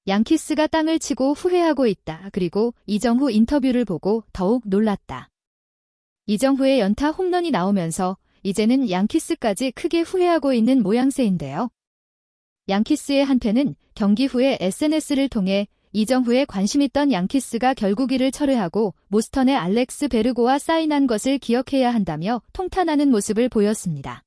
양키스가 땅을 치고 후회하고 있다. 그리고 이정후 인터뷰를 보고 더욱 놀랐다. 이정후의 연타 홈런이 나오면서 이제는 양키스까지 크게 후회하고 있는 모양새인데요. 양키스의 한 팬은 경기 후에 SNS를 통해 이정후에 관심있던 양키스가 결국 이를 철회하고 모스턴의 알렉스 베르고와 사인한 것을 기억해야 한다며 통탄하는 모습을 보였습니다.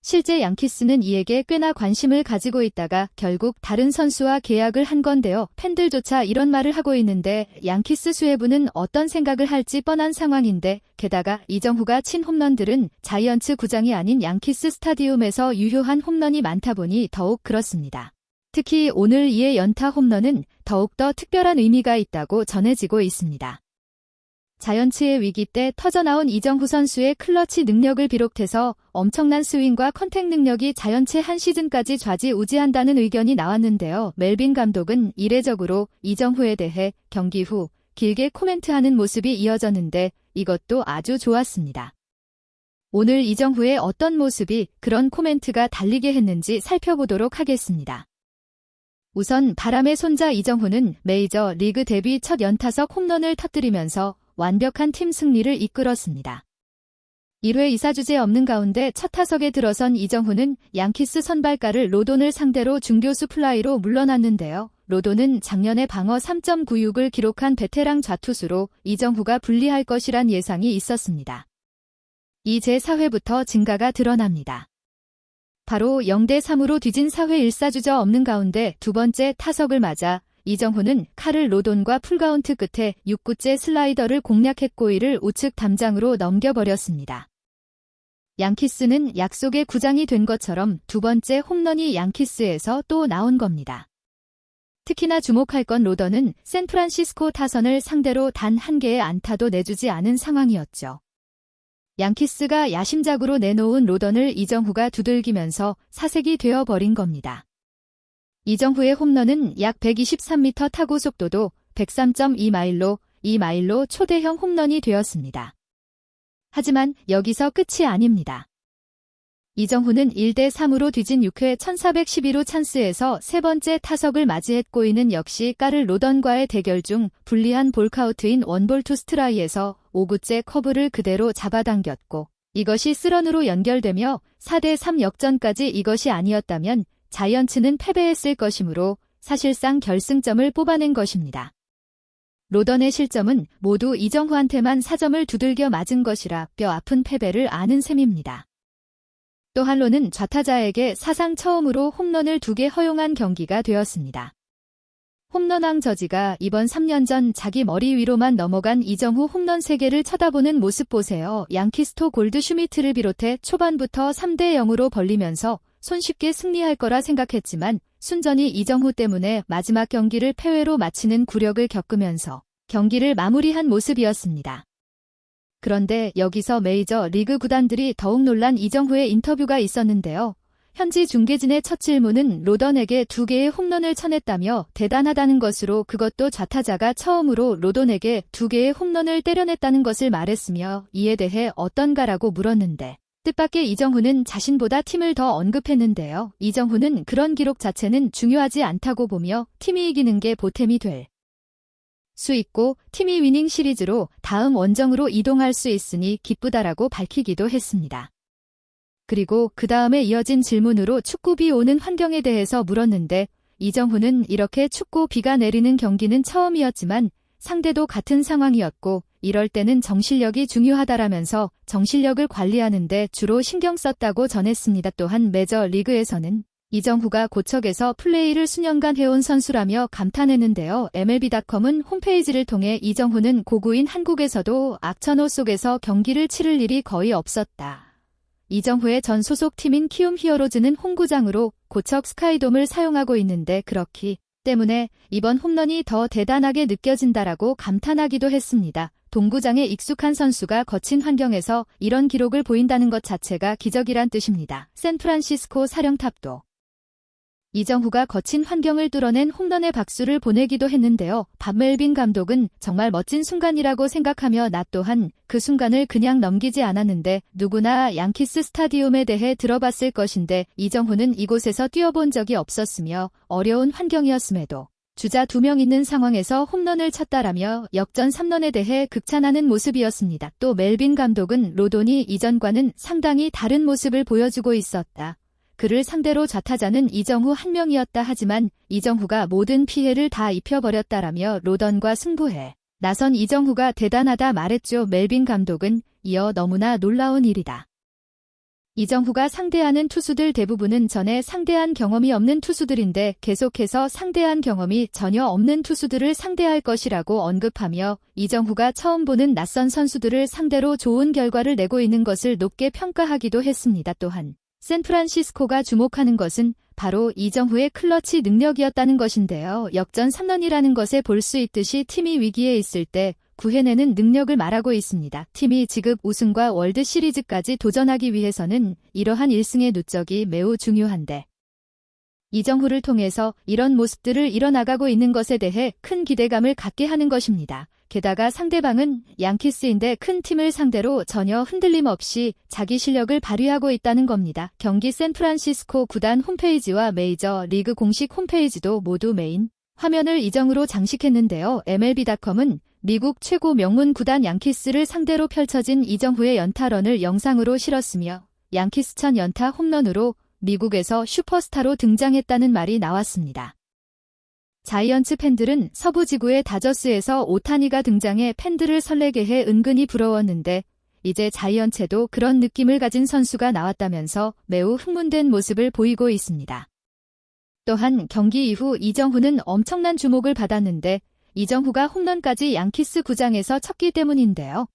실제 양키스는 이에게 꽤나 관심을 가지고 있다가 결국 다른 선수와 계약을 한 건데요. 팬들조차 이런 말을 하고 있는데 양키스 수뇌부는 어떤 생각을 할지 뻔한 상황인데, 게다가 이정후가 친 홈런들은 자이언츠 구장이 아닌 양키스 스타디움에서 유효한 홈런이 많다 보니 더욱 그렇습니다. 특히 오늘 이의 연타 홈런은 더욱더 특별한 의미가 있다고 전해지고 있습니다. 자이언츠의 위기 때 터져나온 이정후 선수의 클러치 능력을 비롯해서 엄청난 스윙과 컨택 능력이 자이언츠의 한 시즌까지 좌지우지한다는 의견이 나왔는데요. 멜빈 감독은 이례적으로 이정후에 대해 경기 후 길게 코멘트하는 모습이 이어졌는데 이것도 아주 좋았습니다. 오늘 이정후의 어떤 모습이 그런 코멘트가 달리게 했는지 살펴보도록 하겠습니다. 우선 바람의 손자 이정후는 메이저 리그 데뷔 첫 연타석 홈런을 터뜨리면서 완벽한 팀 승리를 이끌었습니다. 1회 2사주제 없는 가운데 첫 타석에 들어선 이정후는 양키스 선발가를 로돈을 상대로 중교수 플라이로 물러났는데요. 로돈은 작년에 방어 3.96을 기록한 베테랑 좌투수로 이정후가 불리할 것이란 예상이 있었습니다. 이 제4회부터 증가가 드러납니다. 바로 0대3으로 뒤진 4회 1사주저 없는 가운데 두 번째 타석을 맞아 이정후는 카를 로돈과 풀카운트 끝에 6구째 슬라이더를 공략했고 이를 우측 담장으로 넘겨버렸습니다. 양키스는 약속의 구장이 된 것처럼 두 번째 홈런이 양키스에서 또 나온 겁니다. 특히나 주목할 건 로던은 샌프란시스코 타선을 상대로 단 한 개의 안타도 내주지 않은 상황이었죠. 양키스가 야심작으로 내놓은 로던을 이정후가 두들기면서 사색이 되어버린 겁니다. 이정후의 홈런은 약 123m 타구 속도도 103.2마일로 2마일로 초대형 홈런이 되었습니다. 하지만 여기서 끝이 아닙니다. 이정후는 1대3으로 뒤진 6회 1412루 찬스에서 세 번째 타석을 맞이했고 이는 역시 카를 로던과의 대결 중 불리한 볼카우트인 원볼 투 스트라이에서 5구째 커브를 그대로 잡아당겼고 이것이 쓰런으로 연결되며 4대3 역전까지. 이것이 아니었다면 자이언츠는 패배했을 것이므로 사실상 결승점을 뽑아낸 것입니다. 로던의 실점은 모두 이정후한테만 4점을 두들겨 맞은 것이라 뼈 아픈 패배를 아는 셈입니다. 또 한로는 좌타자에게 사상 처음으로 홈런을 2개 허용한 경기가 되었습니다. 홈런왕 저지가 이번 3년 전 자기 머리 위로만 넘어간 이정후 홈런 3개를 쳐다보는 모습 보세요. 양키스토 골드 슈미트를 비롯해 초반부터 3대0으로 벌리면서 손쉽게 승리할 거라 생각했지만 순전히 이정후 때문에 마지막 경기를 패배로 마치는 굴욕을 겪으면서 경기를 마무리한 모습이었습니다. 그런데 여기서 메이저 리그 구단들이 더욱 놀란 이정후의 인터뷰가 있었는데요. 현지 중계진의 첫 질문은 로던에게 2개의 홈런을 쳐냈다며 대단하다는 것으로, 그것도 좌타자가 처음으로 로던에게 2개의 홈런을 때려냈다는 것을 말했으며 이에 대해 어떤가라고 물었는데 뜻밖의 이정후는 자신보다 팀을 더 언급했는데요. 이정후는 그런 기록 자체는 중요하지 않다고 보며 팀이 이기는 게 보탬이 될 수 있고 팀이 위닝 시리즈로 다음 원정으로 이동할 수 있으니 기쁘다라고 밝히기도 했습니다. 그리고 그 다음에 이어진 질문으로 축구비 오는 환경에 대해서 물었는데 이정후는 이렇게 축구 비가 내리는 경기는 처음이었지만 상대도 같은 상황이었고 이럴 때는 정신력이 중요하다라면서 정신력을 관리하는데 주로 신경 썼다고 전했습니다. 또한 메저 리그에서는 이정후가 고척에서 플레이를 수년간 해온 선수라며 감탄했는데요. MLB.com은 홈페이지를 통해 이정후는 고구인 한국에서도 악천후 속에서 경기를 치를 일이 거의 없었다. 이정후의 전 소속팀인 키움 히어로즈는 홈구장으로 고척 스카이돔을 사용하고 있는데 그렇기 때문에 이번 홈런이 더 대단하게 느껴진다라고 감탄하기도 했습니다. 동구장에 익숙한 선수가 거친 환경에서 이런 기록을 보인다는 것 자체가 기적이란 뜻입니다. 샌프란시스코 사령탑도 이정후가 거친 환경을 뚫어낸 홈런의 박수를 보내기도 했는데요. 밥 멜빈 감독은 정말 멋진 순간이라고 생각하며 나 또한 그 순간을 그냥 넘기지 않았는데 누구나 양키스 스타디움에 대해 들어봤을 것인데 이정후는 이곳에서 뛰어본 적이 없었으며 어려운 환경이었음에도 주자 2명 있는 상황에서 홈런을 쳤다라며 역전 3런에 대해 극찬하는 모습이었습니다. 또 멜빈 감독은 로돈이 이전과는 상당히 다른 모습을 보여주고 있었다. 그를 상대로 좌타자는 이정후 한 명이었다 하지만 이정후가 모든 피해를 다 입혀버렸다라며 로던과 승부해 나선 이정후가 대단하다 말했죠. 멜빈 감독은 이어 너무나 놀라운 일이다. 이정후가 상대하는 투수들 대부분은 전에 상대한 경험이 없는 투수들인데 계속해서 상대한 경험이 전혀 없는 투수들을 상대할 것이라고 언급하며 이정후가 처음 보는 낯선 선수들을 상대로 좋은 결과를 내고 있는 것을 높게 평가하기도 했습니다. 또한 샌프란시스코가 주목하는 것은 바로 이정후의 클러치 능력이었다는 것인데요. 역전 3런이라는 것에 볼 수 있듯이 팀이 위기에 있을 때 구해내는 능력을 말하고 있습니다. 팀이 지급 우승과 월드 시리즈까지 도전하기 위해서는 이러한 1승의 누적이 매우 중요한데 이정후를 통해서 이런 모습들을 이뤄나가고 있는 것에 대해 큰 기대감을 갖게 하는 것입니다. 게다가 상대방은 양키스인데 큰 팀을 상대로 전혀 흔들림 없이 자기 실력을 발휘하고 있다는 겁니다. 경기 샌프란시스코 구단 홈페이지와 메이저 리그 공식 홈페이지도 모두 메인 화면을 이정후로 장식했는데요. MLB.com은 미국 최고 명문 구단 양키스를 상대로 펼쳐진 이정후의 연타런을 영상으로 실었으며 양키스 첫 연타 홈런으로 미국에서 슈퍼스타로 등장했다는 말이 나왔습니다. 자이언츠 팬들은 서부 지구의 다저스에서 오타니가 등장해 팬들을 설레게 해 은근히 부러웠는데 이제 자이언츠에도 그런 느낌을 가진 선수가 나왔다면서 매우 흥분된 모습을 보이고 있습니다. 또한 경기 이후 이정후는 엄청난 주목을 받았는데 이정후가 홈런까지 양키스 구장에서 쳤기 때문인데요.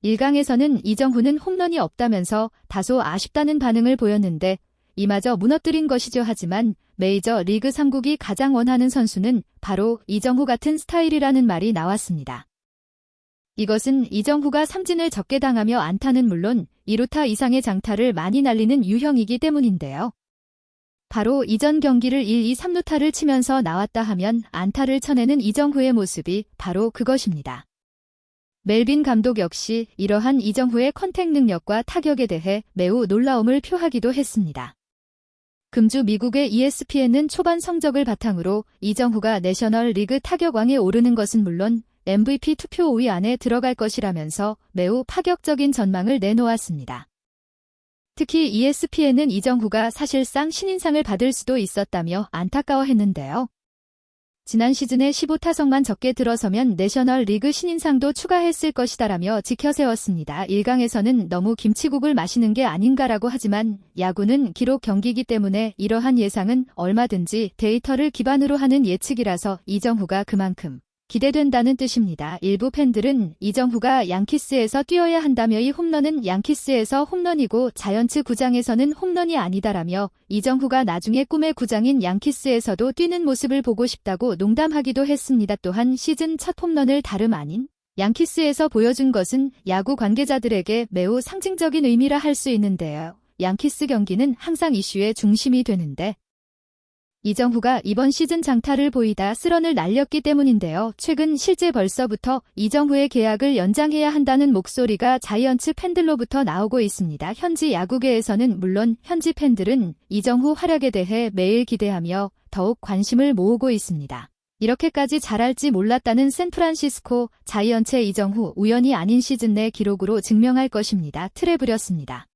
일강에서는 이정후는 홈런이 없다면서 다소 아쉽다는 반응을 보였는데 이마저 무너뜨린 것이죠. 하지만 메이저 리그 3국이 가장 원하는 선수는 바로 이정후 같은 스타일이라는 말이 나왔습니다. 이것은 이정후가 삼진을 적게 당하며 안타는 물론 2루타 이상의 장타를 많이 날리는 유형이기 때문인데요. 바로 이전 경기를 1, 2, 3루타를 치면서 나왔다 하면 안타를 쳐내는 이정후의 모습이 바로 그것입니다. 멜빈 감독 역시 이러한 이정후의 컨택 능력과 타격에 대해 매우 놀라움을 표하기도 했습니다. 금주 미국의 ESPN은 초반 성적을 바탕으로 이정후가 내셔널 리그 타격왕에 오르는 것은 물론 MVP 투표 5위 안에 들어갈 것이라면서 매우 파격적인 전망을 내놓았습니다. 특히 ESPN은 이정후가 사실상 신인상을 받을 수도 있었다며 안타까워했는데요. 지난 시즌에 15타석만 적게 들어서면 내셔널 리그 신인상도 추가했을 것이다라며 지켜세웠습니다. 일강에서는 너무 김치국을 마시는 게 아닌가라고 하지만 야구는 기록 경기이기 때문에 이러한 예상은 얼마든지 데이터를 기반으로 하는 예측이라서 이정후가 그만큼 기대된다는 뜻입니다. 일부 팬들은 이정후가 양키스에서 뛰어야 한다며 이 홈런은 양키스에서 홈런이고 자이언츠 구장에서는 홈런이 아니다라며 이정후가 나중에 꿈의 구장인 양키스에서도 뛰는 모습을 보고 싶다고 농담하기도 했습니다. 또한 시즌 첫 홈런을 다름 아닌 양키스에서 보여준 것은 야구 관계자들에게 매우 상징적인 의미라 할 수 있는데요. 양키스 경기는 항상 이슈의 중심이 되는데 이정후가 이번 시즌 장타를 보이다 쓰런을 날렸기 때문인데요. 최근 실제 벌써부터 이정후의 계약을 연장해야 한다는 목소리가 자이언츠 팬들로부터 나오고 있습니다. 현지 야구계에서는 물론 현지 팬들은 이정후 활약에 대해 매일 기대하며 더욱 관심을 모으고 있습니다. 이렇게까지 잘할지 몰랐다는 샌프란시스코 자이언츠의 이정후 우연이 아닌 시즌 내 기록으로 증명할 것입니다. 틀에 부렸습니다.